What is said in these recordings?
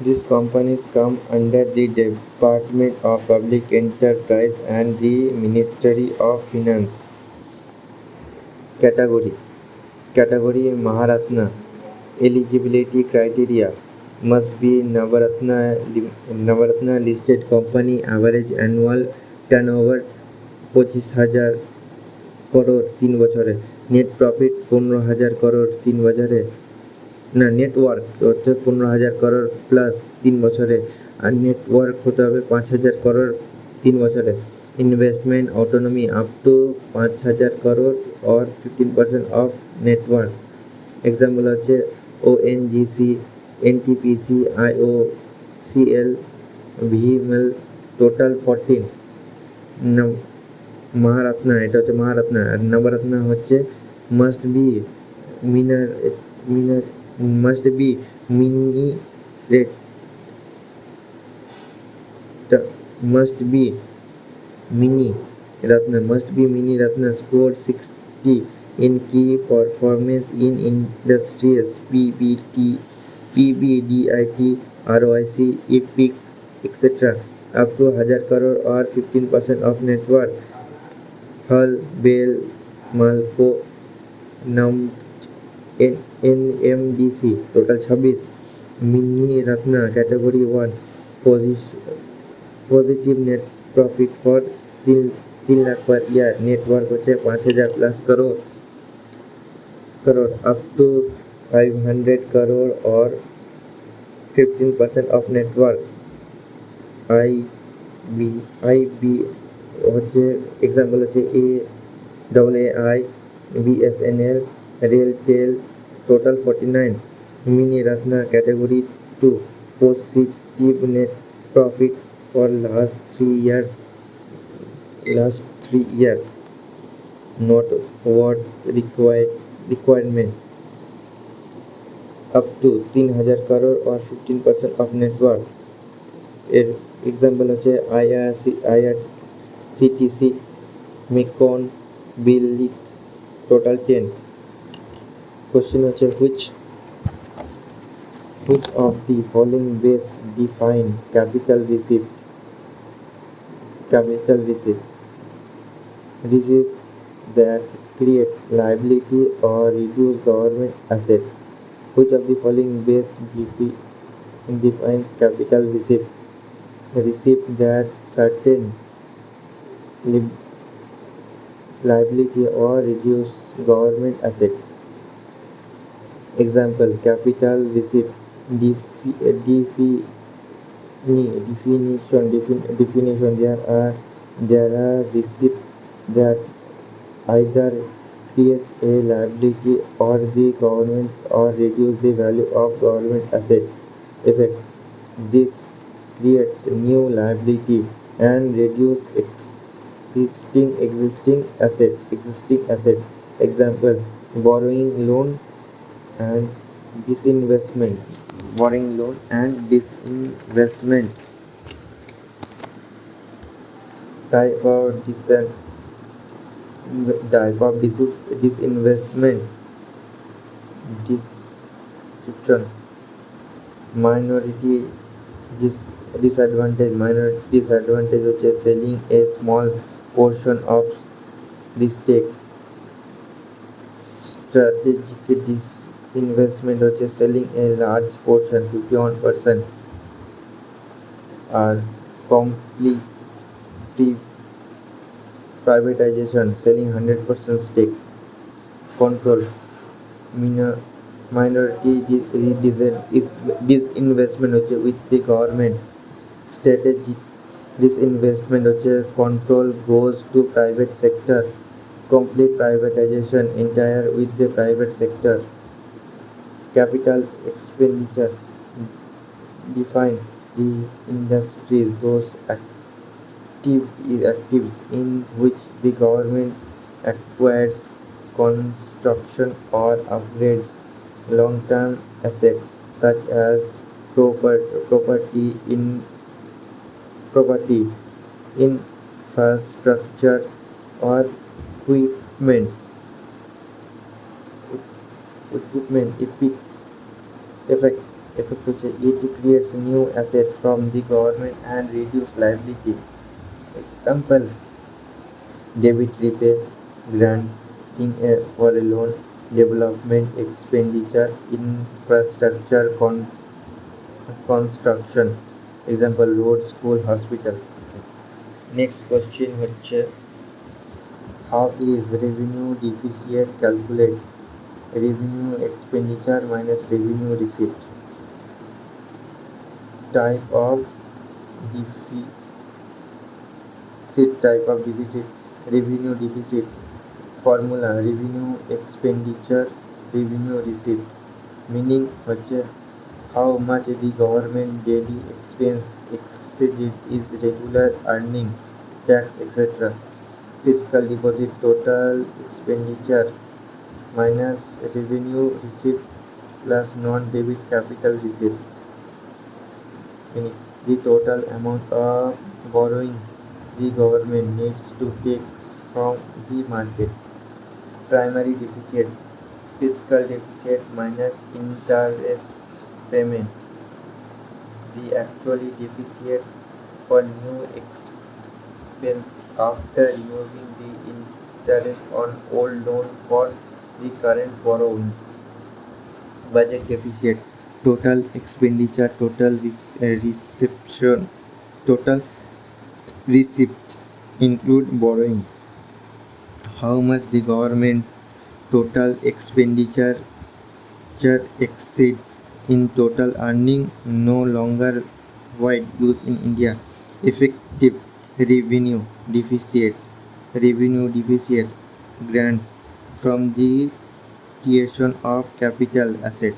These companies come under the Department of Public Enterprise and the Ministry of Finance. Category Category Maharatna. Eligibility criteria must be Navaratna listed company, average annual turnover 25,000 crore 3 বছরে, net profit 15,000 crore 3 বছরে, না network হচ্ছে 15,000 crore plus 3 বছরে, আর network হতে হবে 5,000 crore 3 বছরে। Investment autonomy up to 5,000 crore or 15% of network. Example হচ্ছে ONGC, NTPC, IOCL, ভিএমএল, total 14। মহারত্না, এটা হচ্ছে মহারত্না। আর নবরত্না হচ্ছে must be Minar Minar must be mini rate must be mini ratna score 60 in key performance in industries PBDIT, ROIC, EPIC, etc. up to 1,000 crore or 15% of net worth. Hull, Bell, Malco, NMDC total 26। Mini Ratna category 1 positive net profit for 3 lakh per year, network হচ্ছে 5,000 plus crore up to 500 crore or 15% of network। IB হচ্ছে example হচ্ছে AAI, BSNL, Railtel total 49। Mini Ratna category 2 positive net profit for last 3 years, not what requirement, up to 3,000 crore or 15% of network। এর example হচ্ছে IRCTC, Macon, বিল্লি total 10। Question হচ্ছে which of the following best define capital receipt that create liability or reduce government asset? Which of the following best defines capital receipt that certain liability or reduce government asset? Example capital receipt definition there are receipts that either create a liability or the government or reduce the value of government asset. Effect: this creates new liability and reduce existing asset. Example borrowing loan and disinvestment. Type of disinvestment description. Minority disadvantage হচ্ছে selling a small portion of the stake. Strategic disinvestment হচ্ছে selling a large portion 51%। আর complete privatization selling 100% stake। Control minority disinvestment হচ্ছে with the government। Strategic disinvestment হচ্ছে control goes to private sector। Complete privatization entire with the private sector। Capital expenditure define the industries those activities in which the government acquires, construction or upgrades long-term assets such as property, infrastructure or equipment. Effect: effect হচ্ছে it creates new asset from the government and reduce liability. Example, debit repay, granting for a loan, development expenditure, infrastructure construction. Example, road, school, hospital. Okay. Next question হচ্ছে how is revenue deficit calculated? Revenue expenditure minus revenue receipt. Type of deficit, revenue deficit. Formula, revenue expenditure, revenue receipt. Meaning হচ্ছে how much the government daily expense exceeded its regular earning, tax, etc. Fiscal deposit, total expenditure minus revenue receipt plus non-debit capital receipt. Meaning the total amount of borrowing the government needs to take from the market. Primary deficit, fiscal deficit minus interest payment. The actual deficit for new expense after removing the interest on old loan for the current borrowing. Budget deficit, total expenditure, total total receipts include borrowing. How much the government total expenditure exceed in total earning no longer wide use in India. Effective revenue deficit, grants from the creation of capital asset.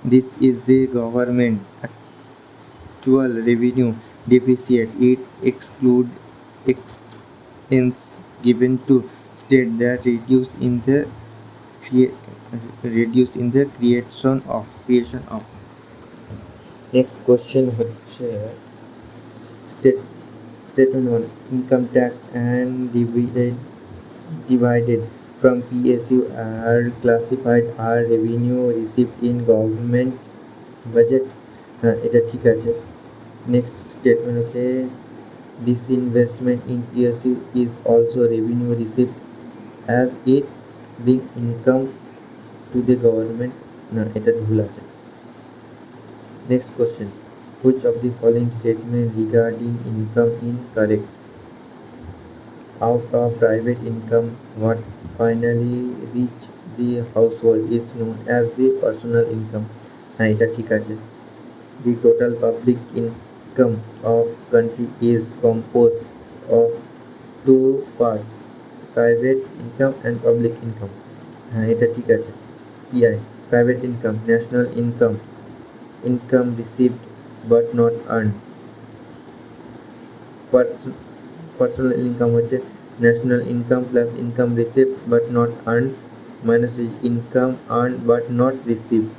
This is the government actual revenue deficit. It excludes expense given to state that reduce in the creation of. Next question হচ্ছে statement 1, income tax and divided from PSU are classified as revenue received in government budget. এটা ঠিক আছে. Next statement হচ্ছে disinvestment in PSU is also revenue received as it bring income to the government. না, এটা ভুল আছে. Next question, which of the following statement regarding income incorrect? Out of private income, what finally reach the household is known as the personal income. হ্যাঁ, এটা ঠিক আছে. The total public income of country is composed of two parts, private income and public income. হ্যাঁ, এটা ঠিক আছে. PI, private income, national income, income received but not earned. Personal income হচ্ছে national income plus income received but not earned minus income earned but not received.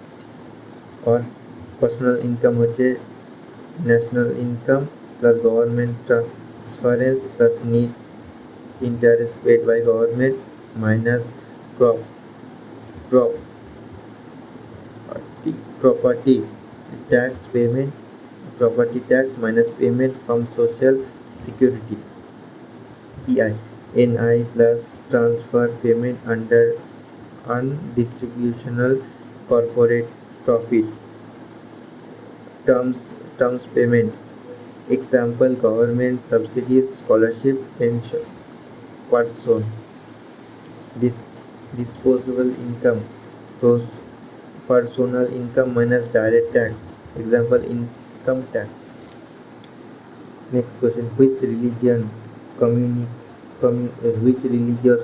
Or personal income হচ্ছে national income plus government transference plus net interest paid by government minus property tax payment, property tax minus payment from social security. PI, NI plus transfer payment under undistributional corporate profit. Terms payment. Example, government subsidies, scholarship, pension. Person. Disposable income. Personal income minus direct tax. Example, income tax. Next question, which religious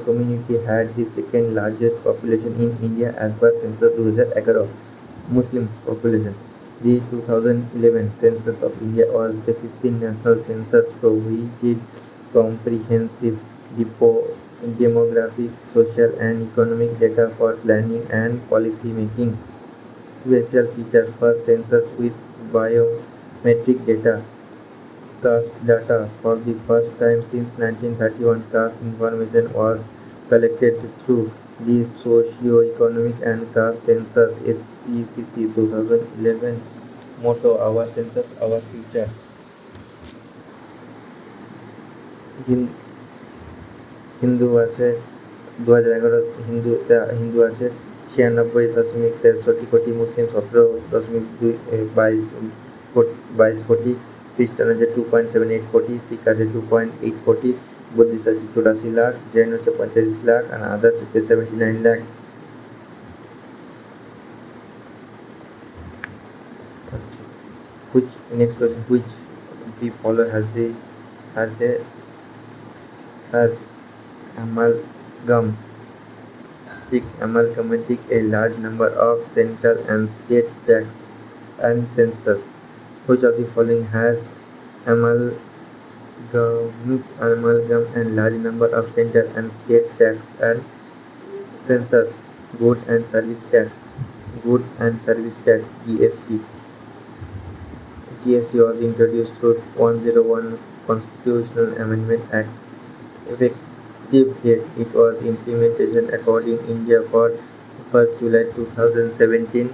community had the second largest population in India as per census 2011? Muslim population. The 2011 census of India was the 15th national census, provided comprehensive demographic, social and economic data for planning and policy making. Special feature, first census with biometric data. Caste data, for the first time since 1931, caste information was collected through the Socio-Economic and Caste Census (SECC) 2011. Motto: Our census, our future. Hindu আছে 2011 হিন্দু আছে 96.63 কোটি, মুসলিম 17.22 কোটি, খ্রিস্টান আছে 2.78 কোটি, শিখ আছে 2.8 কোটি, Buddhist আছে 84 লাখ, জৈন হচ্ছে 45 লাখ, আর আদার্স হচ্ছে 79 lakh. Which next question? Which the follower has amalgamatic a large number of central and state tax and census? Which of the following has amalgam and large number of central and state tax and census? Good and service tax. GST. GST was introduced through 101 Constitutional Amendment Act. Effective date: it was implementation according India for 1st July 2017.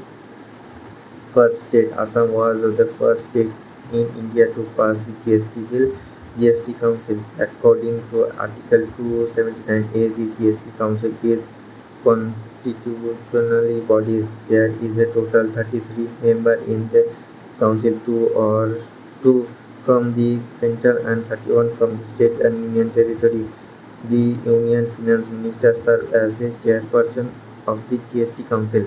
First state: Assam was the first state in India to pass the GST bill. GST Council: according to Article 279A, the GST Council is constitutionally bodies. There is a total 33 members in the council, two from the central and 31 from the state and union territory. The Union Finance Minister serves as a chairperson of the GST Council.